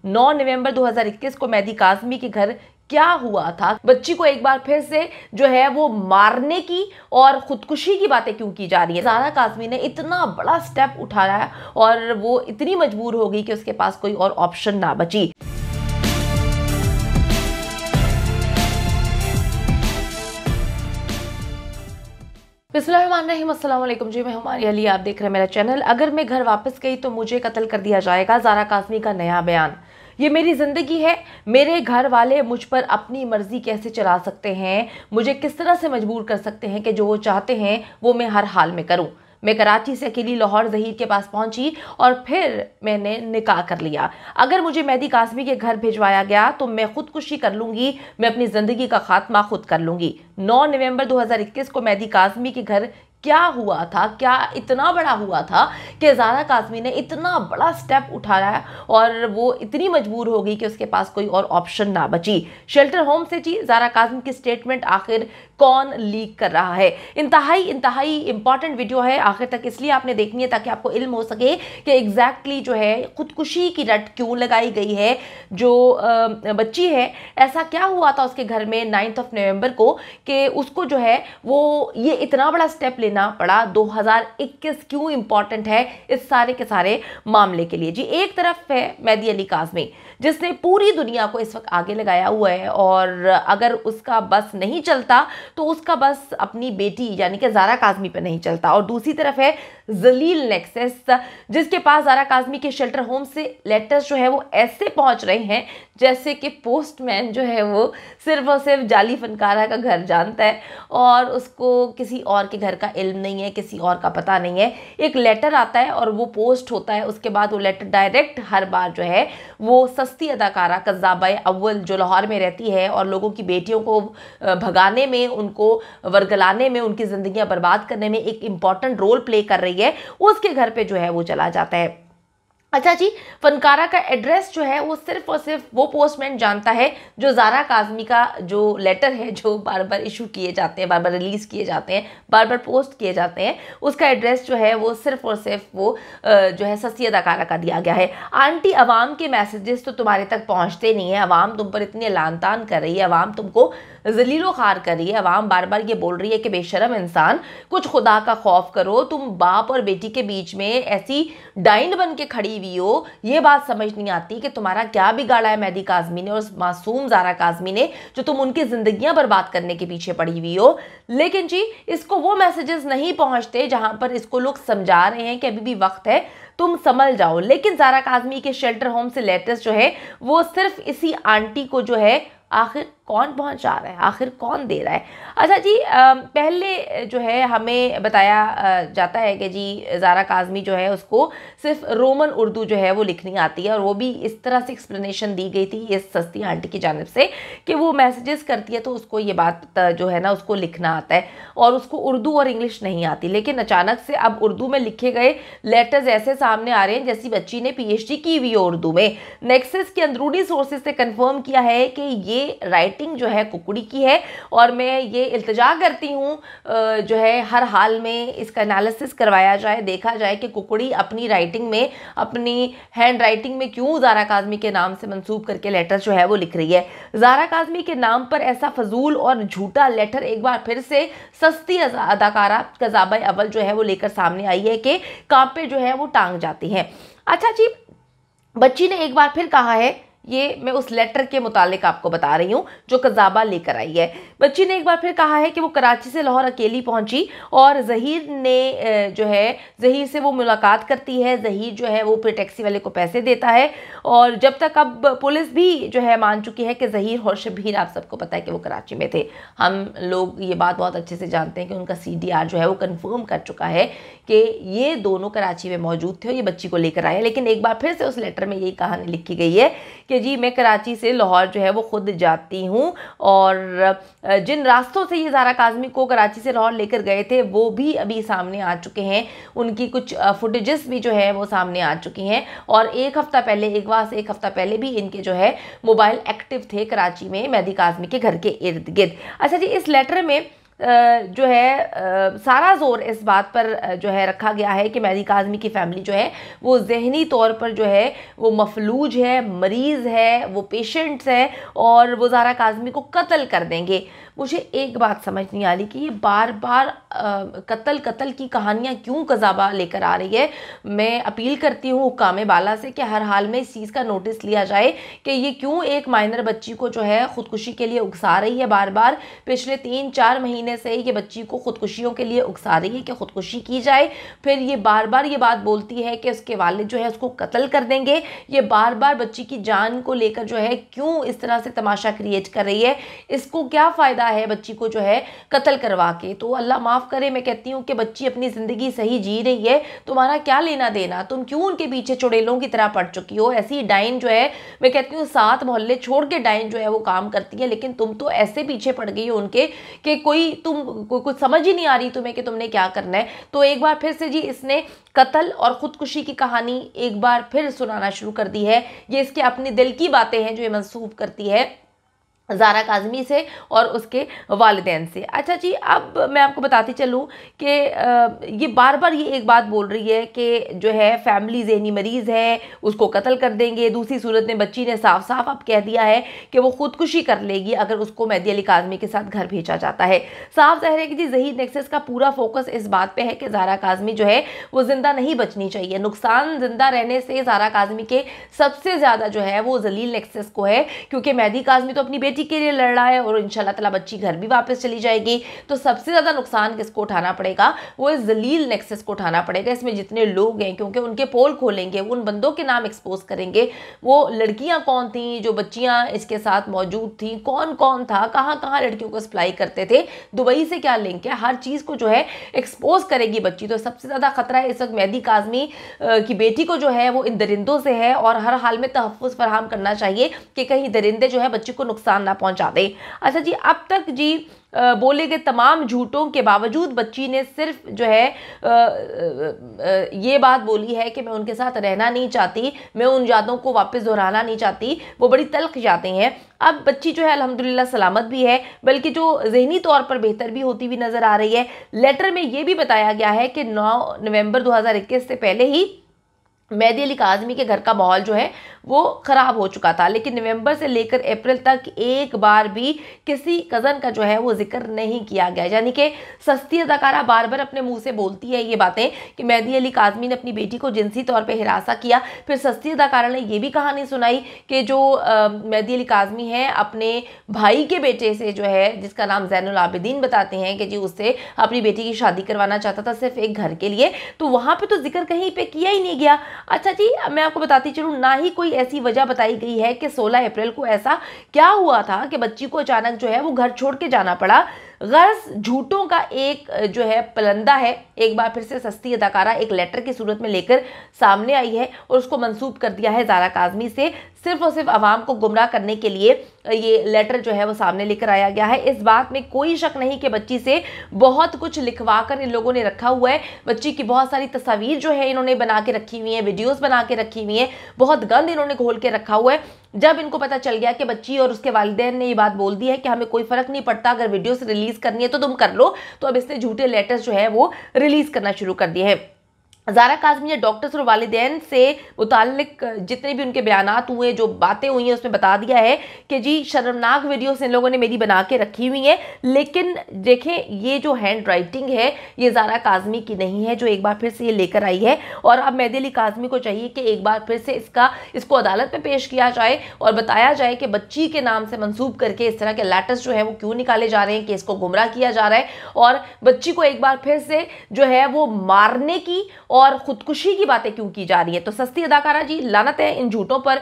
9 नवंबर 2021 को मेहदी काज़मी के घर क्या हुआ था, बच्ची को एक बार फिर से जो है वो मारने की और खुदकुशी की बातें क्यों की जा रही है। ज़ारा काज़मी ने इतना बड़ा स्टेप उठाया और वो इतनी मजबूर हो गई कि उसके पास कोई और ऑप्शन ना बची। बिस्मिल्लाहिर्रहमानिर्रहीम, अस्सलाम वालेकुम जी, मैं हमारी अली, आप देख रहे हैं मेरा चैनल। अगर मैं घर वापस गई तो मुझे कत्ल कर दिया जाएगा, ज़ारा काज़मी का नया बयान। ये मेरी ज़िंदगी है, मेरे घर वाले मुझ पर अपनी मर्ज़ी कैसे चला सकते हैं, मुझे किस तरह से मजबूर कर सकते हैं कि जो वो चाहते हैं वो मैं हर हाल में करूं। मैं कराची से अकेली लाहौर ज़हीर के पास पहुंची और फिर मैंने निकाह कर लिया। अगर मुझे मेहदी काज़मी के घर भिजवाया गया तो मैं खुदकुशी कर लूँगी, मैं अपनी ज़िंदगी का खात्मा खुद कर लूँगी। 9 नवंबर 2021 को मेहदी काज़मी के घर क्या हुआ था, क्या इतना बड़ा हुआ था कि ज़ारा काज़मी ने इतना बड़ा स्टेप उठाया और वो इतनी मजबूर हो गई कि उसके पास कोई और ऑप्शन ना बची। शेल्टर होम से जी ज़ारा काज़मी की स्टेटमेंट आखिर कौन लीक कर रहा है। इंतहाई इंपॉर्टेंट वीडियो है, आखिर तक इसलिए आपने देखनी है ताकि आपको इल्म हो सके कि एग्जैक्टली जो है खुदकुशी की रट क्यों लगाई गई है। जो बच्ची है, ऐसा क्या हुआ था उसके घर में 9 नवंबर को कि उसको जो है वो ये इतना बड़ा स्टेप लेना पड़ा। 2021 क्यों इंपॉर्टेंट है इस सारे के सारे मामले के लिए। जी, एक तरफ है मेहदी अली काज़मी जिसने पूरी दुनिया को इस वक्त आगे लगाया हुआ है और अगर उसका बस नहीं चलता तो उसका बस अपनी बेटी यानी कि ज़ारा काज़मी पे नहीं चलता। और दूसरी तरफ है जलील नेक्सस जिसके पास ज़ारा काज़मी के शेल्टर होम से लेटर्स जो है वो ऐसे पहुंच रहे हैं जैसे कि पोस्टमैन जो है वो सिर्फ और सिर्फ जाली फनकारा का घर जानता है और उसको किसी और के घर का इल्म नहीं है, किसी और का पता नहीं है। एक लेटर आता है और वो पोस्ट होता है, उसके बाद वो लेटर डायरेक्ट हर बार जो है वो सस्ती अदाकारा कज़्ज़ाबा अव्वल जो लाहौर में रहती है और लोगों की बेटियों को भगाने में, उनको वर्गलाने में, उनकी ज़िंदगियां बर्बाद करने में एक इम्पॉर्टेंट रोल प्ले कर रही है, उसके घर पे जो है वो चला जाता है। अच्छा जी, फनकारा का एड्रेस जो है वो सिर्फ और सिर्फ वो पोस्टमैन जानता है जो ज़ारा काज़मी का जो लेटर है जो बार बार इशू किए जाते हैं, बार बार रिलीज़ किए जाते हैं, बार बार पोस्ट किए जाते हैं, उसका एड्रेस जो है वो सिर्फ और सिर्फ वो जो है सस्ती अदाकारा का दिया गया है। आंटी, अवाम के मैसेजेस तो तुम्हारे तक पहुँचते नहीं है, अवाम तुम पर इतनी लान तान कर रही है, अवाम तुमको जलीलो खार कर रही है, अवाम बार बार ये बोल रही है कि बेशरम इंसान कुछ खुदा का खौफ करो, तुम बाप और बेटी के बीच में ऐसी डाइन बन के खड़ी हुई हो। ये बात समझ नहीं आती कि तुम्हारा क्या बिगाड़ा है मेहदी काज़मी ने और उस मासूम ज़ारा काज़मी ने जो तुम उनकी जिंदगियां बर्बाद करने के पीछे पड़ी हुई हो। लेकिन जी, इसको वो मैसेजेस नहीं पहुंचते जहां पर इसको लोग समझा रहे हैं कि अभी भी वक्त है, तुम संभल जाओ। लेकिन ज़ारा काज़मी के शेल्टर होम से लेटर्स जो है वो सिर्फ इसी आंटी को जो है आखिर कौन पहुंचा रहा है, आखिर कौन दे रहा है। अच्छा जी, पहले जो है हमें बताया जाता है कि जी ज़ारा काज़मी जो है उसको सिर्फ रोमन उर्दू जो है वो लिखनी आती है और वो भी इस तरह से एक्सप्लेनेशन दी गई थी इस सस्ती आंटी की जानिब से कि वो मैसेजेस करती है तो उसको ये बात जो है ना उसको लिखना आता है और उसको उर्दू और इंग्लिश नहीं आती। लेकिन अचानक से अब उर्दू में लिखे गए लेटर्स ऐसे सामने आ रहे हैं जैसी बच्ची ने PhD की हुई है उर्दू में। नेक्सस के अंदरूनी सोर्सेज से कन्फर्म किया है कि ये राइटिंग जो है कुकड़ी की है और मैं ये इल्तिजा करती हूँ जो है हर हाल में इसका एनालिसिस करवाया जाए, देखा जाए कि कुकड़ी अपनी राइटिंग में, अपनी हैंड राइटिंग में क्यों ज़ारा काज़मी के नाम से मंसूब करके लेटर जो है वो लिख रही है। ज़ारा काज़मी के नाम पर ऐसा फजूल और झूठा लेटर एक बार फिर से सस्ती अदाकारा कज़्ज़ाबा अव्वल जो है वो लेकर सामने आई है कि कांपे जो है वो टांग जाती हैं। अच्छा जी, बच्ची ने एक बार फिर कहा है, ये मैं उस लेटर के मुतालिक आपको बता रही हूँ जो कज़्ज़ाबा लेकर आई है। बच्ची ने एक बार फिर कहा है कि वो कराची से लाहौर अकेली पहुंची और ज़हीर ने जो है ज़हीर से वो मुलाकात करती है। ज़हीर जो है वो फिर टैक्सी वाले को पैसे देता है और जब तक अब पुलिस भी जो है मान चुकी है कि ज़हीर और शबीर, आप सबको पता है कि वो कराची में थे, हम लोग ये बात बहुत अच्छे से जानते हैं कि उनका CDR जो है वो कन्फर्म कर चुका है कि ये दोनों कराची में मौजूद थे और ये बच्ची को लेकर आए। लेकिन एक बार फिर से उस लेटर में यही कहानी लिखी गई है कि जी मैं कराची से लाहौर जो है वो खुद जाती हूँ और जिन रास्तों से ये ज़ारा काज़मी को कराची से लाहौर लेकर गए थे वो भी अभी सामने आ चुके हैं, उनकी कुछ फुटेजेस भी जो है वो सामने आ चुकी हैं और एक हफ्ता पहले भी इनके जो है मोबाइल एक्टिव थे कराची में मेहदी काज़मी के घर के इर्द गिर्द। अच्छा जी, इस लेटर में जो है सारा जोर इस बात पर जो है रखा गया है कि मेहदी काज़मी की फैमिली जो है वो ज़हनी तौर पर जो है वो मफलूज है, मरीज़ है, वो पेशेंट्स है और वो ज़ारा काज़मी को कत्ल कर देंगे। मुझे एक बात समझ नहीं आ रही कि ये बार बार कत्ल की कहानियाँ क्यों कज़ाबा लेकर आ रही है। मैं अपील करती हूँ हुक्काम बाला से कि हर हाल में इस चीज़ का नोटिस लिया जाए कि ये क्यों एक माइनर बच्ची को जो है ख़ुदकुशी के लिए उकसा रही है। बार बार पिछले 3-4 महीने से ये बच्ची को ख़ुदकुशियों के लिए उकसा रही है कि ख़ुदकुशी की जाए। फिर ये बार बार ये बात बोलती है कि उसके वालिद जो है उसको कत्ल कर देंगे। ये बार बार बच्ची की जान को लेकर जो है क्यों इस तरह से तमाशा क्रिएट कर रही है। इसको क्या फ़ायदा है बच्ची को जो है कत्ल करवा के। तो अल्लाह माफ़ करे, मैं कहती हूँ कि बच्ची अपनी ज़िंदगी सही जी रही है, तुम्हारा क्या लेना देना, तुम क्यों उनके पीछे चुड़ैलों की तरह पड़ चुकी हो। ऐसी डाइन जो है, मैं कहती हूँ 7 मोहल्ले छोड़ के डाइन जो है वो काम करती है, लेकिन तुम तो ऐसे पीछे पड़ गई हो उनके कि कुछ समझ ही नहीं आ रही तुम्हें कि तुमने क्या करना है। तो एक बार फिर से जी इसने कत्ल और ख़ुदकुशी की कहानी एक बार फिर सुनाना शुरू कर दी है। ये इसके अपने दिल की बातें हैं जो ये मंसूब करती है ज़ारा काज़मी से और उसके वालिदैन से। अच्छा जी, अब मैं आपको बताती चलूँ कि ये बार बार ये एक बात बोल रही है कि जो है फैमिली ज़हनी मरीज़ है, उसको कत्ल कर देंगे। दूसरी सूरत में बच्ची ने साफ साफ अब कह दिया है कि वो ख़ुदकुशी कर लेगी अगर उसको मेहदी अली काज़मी के साथ घर भेजा जाता है। साफ ज़ाहिर है कि जी ज़हीर नेक्सस का पूरा फोकस इस बात पर है कि ज़ारा काज़मी जो है वो ज़िंदा नहीं बचनी चाहिए। नुकसान ज़िंदा रहने से ज़ारा काज़मी के सबसे ज़्यादा जो है वो जलील नेक्सस को है, क्योंकि मेहदी काज़मी तो अपनी बेटी के लिए लड़ रहा है और इंशाल्लाह ताला बच्ची घर भी वापस चली जाएगी। तो सबसे ज़्यादा नुकसान किसको उठाना पड़ेगा, वो इस जलील नेक्सस को उठाना पड़ेगा। इसमें जितने लोग हैं, क्योंकि उनके पोल खोलेंगे, उन बंदों के नाम एक्सपोज करेंगे, वो लड़कियां कौन थी जो बच्चियां इसके साथ मौजूद थी, कौन कौन था, कहाँ कहाँ लड़कियों को सप्लाई करते थे, दुबई से क्या लिंक है, हर चीज़ को जो है एक्सपोज करेगी बच्ची। तो सबसे ज़्यादा खतरा है इस वक्त मेहदी काज़मी की बेटी को जो है वो इन दरिंदों से है और हर हाल में तहफ़्फ़ुज़ फराहम करना चाहिए कि कहीं दरिंदे जो है बच्ची को नुकसान ना पहुंचा दे। अच्छा जी, अब तक जी बोले गए तमाम झूठों के बावजूद बच्ची ने सिर्फ जो है ये बात बोली है कि मैं उनके साथ रहना नहीं चाहती, मैं उन यादों को वापस दोहराना नहीं चाहती। वो बड़ी तल्ख यादें हैं। अब बच्ची जो है अल्हम्दुलिल्लाह सलामत भी है, बल्कि जो ज़हनी तौर पर बेहतर भी होती हुई नज़र आ रही है। लेटर में ये भी बताया गया है कि 9 नवंबर 2021 से पहले ही मेहदी अली काज़मी के घर का माहौल जो है वो ख़राब हो चुका था, लेकिन नवंबर से लेकर अप्रैल तक एक बार भी किसी कज़न का जो है वो जिक्र नहीं किया गया। यानी कि सस्ती अदाकारा बार बार अपने मुंह से बोलती है ये बातें कि मेहदी अली काज़मी ने अपनी बेटी को जिनसी तौर पे हिरासा किया। फिर सस्ती अदाकारा ने ये भी कहानी सुनाई कि जो मेहदी अली काज़मी है अपने भाई के बेटे से जो है, जिसका नाम ज़ैनुल आबिदीन बताते हैं कि जी उससे अपनी बेटी की शादी करवाना चाहता था सिर्फ एक घर के लिए। तो वहाँ पर तो जिक्र कहीं पर किया ही नहीं गया। अच्छा जी, मैं आपको बताती चलूँ, ना ही कोई ऐसी वजह बताई गई है कि 16 अप्रैल को ऐसा क्या हुआ था कि बच्ची को अचानक जो है वो घर छोड़ के जाना पड़ा। गर्ज झूठों का एक जो है पलंदा है, एक बार फिर से सस्ती अदाकारा एक लेटर की सूरत में लेकर सामने आई है और उसको मंसूब कर दिया है ज़ारा काज़मी से। सिर्फ और सिर्फ आवाम को गुमराह करने के लिए ये लेटर जो है वो सामने लेकर आया गया है। इस बात में कोई शक नहीं कि बच्ची से बहुत कुछ लिखवा कर इन लोगों ने रखा हुआ है। बच्ची की बहुत सारी तस्वीर जो है इन्होंने बना के रखी हुई हैं, वीडियोस बना के रखी हुई हैं, बहुत गंद इन्होंने घोल के रखा हुआ है। जब इनको पता चल गया कि बच्ची और उसके वालिदैन ने ये बात बोल दी है कि हमें कोई फर्क नहीं पड़ता, अगर वीडियोस रिलीज करनी है तो तुम कर लो, तो अब इसने झूठे लेटर्स जो है वो रिलीज करना शुरू कर दिए हैं। ज़ारा काज़मी ने डॉक्टर्स और वालिदैन से मुताल्लिक जितने भी उनके बयानात हुए, जो बातें हुई हैं, उसमें बता दिया है कि जी शर्मनाक वीडियोस इन लोगों ने मेरी बना के रखी हुई हैं, लेकिन देखें ये जो हैंड राइटिंग है ये ज़ारा काज़मी की नहीं है जो एक बार फिर से ये लेकर आई है। और अब मेहदी अली काज़मी को चाहिए कि एक बार फिर से इसको अदालत में पेश किया जाए और बताया जाए कि बच्ची के नाम से मंसूब करके इस तरह के लेटर्स जो है वो क्यों निकाले जा रहे हैं, कि इसको गुमराह किया जा रहा है और बच्ची को एक बार फिर से जो है वो मारने की और खुदकुशी की बातें क्यों की जा रही है। तो सस्ती अदाकारा जी, लानत है इन झूठों पर